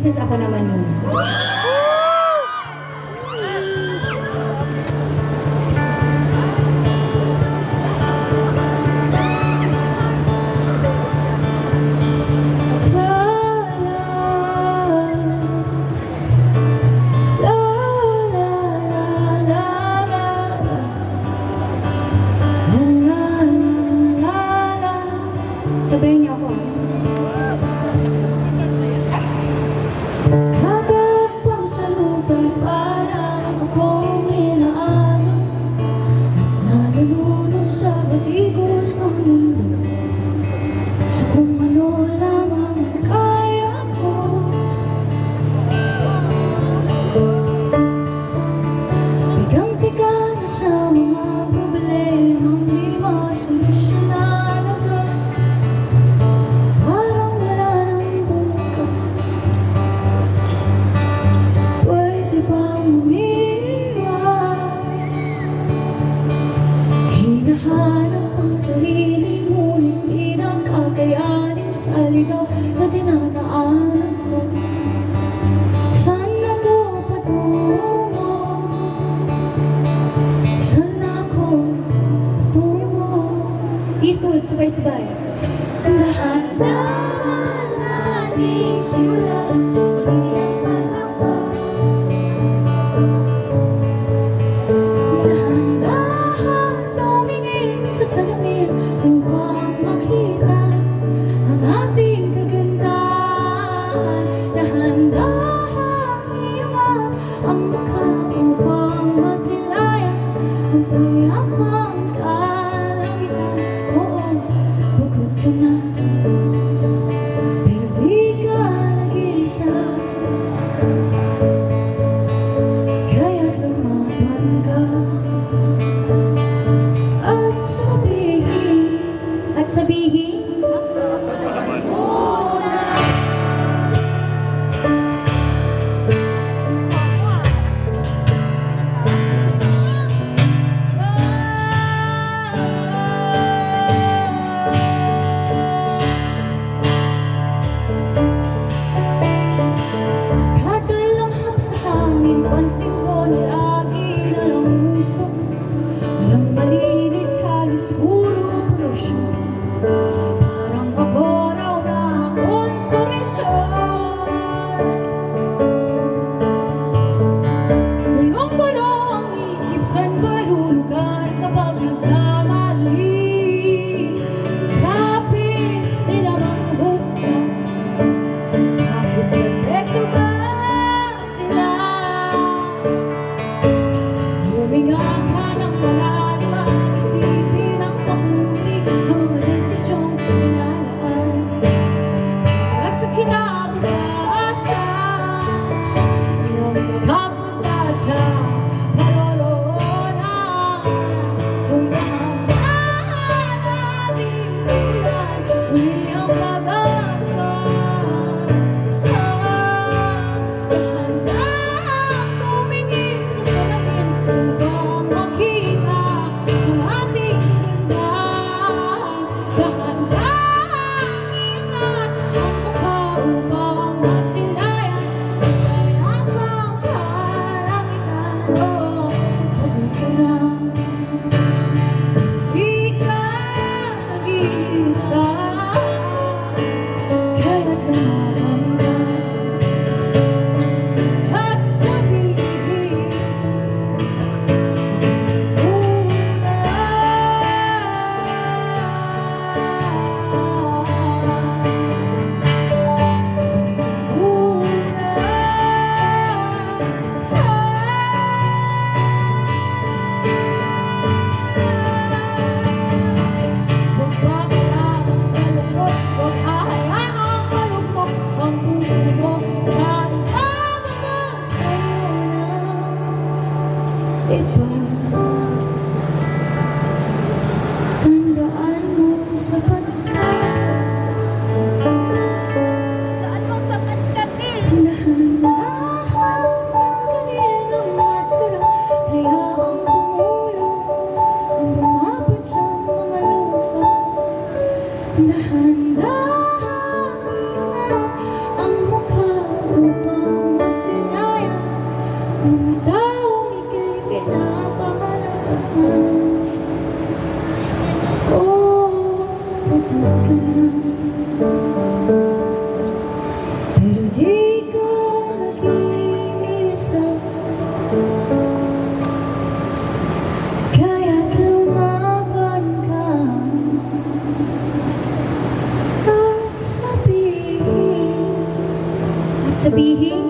Princess, ako naman yun. Sabihin niyo ako. Kagapang sa lupa'y parang akong inaalam at nalulunod sa batikos ng mundo. Sa kung ano lamang kaya ko. Bigang-biga na sa mga problemang di masolusyonan agad. Hinahanap ang sarili ngunit di nakakayanin sa ligaw na dinadaanan ko. Saan na to patungo? Saan ako patungo? Eastwood, sabay-sabay. Dahan-dahan nating simulan. Salamin upang makita ang ating kagandahan. Dahan-dahang iwan ang mukha upang masilayan ang payapang kalangitan. Oo, pagod ka na, pero di ka nag-iisa. Kaya't lumaban ka at sabihin kadalanghap sa hangin, pansin ko na lagi na lang usok. Walang malinis, halos puro polusyon. Parang ako raw na konsumisyon. Gulong-gulo ang isip, saan ba lulugar kapag nagkamali? Grabe sila manggusta. Bakit perfecto ba sila? Huminga ka ng malalim at isipin ang mabuti ang mga desisyong nilalaan para sa kinabukasan. Iyong makapunta sa kaloonan. Kung dahan-dahan natin simulan muli ang pag-aaral. Dahan-dahang tumingin sa salamin upang makita ang ating kagandahan. Dahan-dahang ingat ang mukha upang masilayan ang payapang kalangitan. Oh, pagod ka na, di ka nag-iisa. Kaya't lumaban ka at sabihin magpapalabang sa lungkot, huwag hahayaang malugmok ang puso mo. Saan ba baka sa'yo na iba? Tandaan mo sapat ka. Dahan-dahan tanggalin ang maskara, hayaang tumulong ang bumabad siyang mga luha. Dahan-dahan ingat ang mukha upang sabihin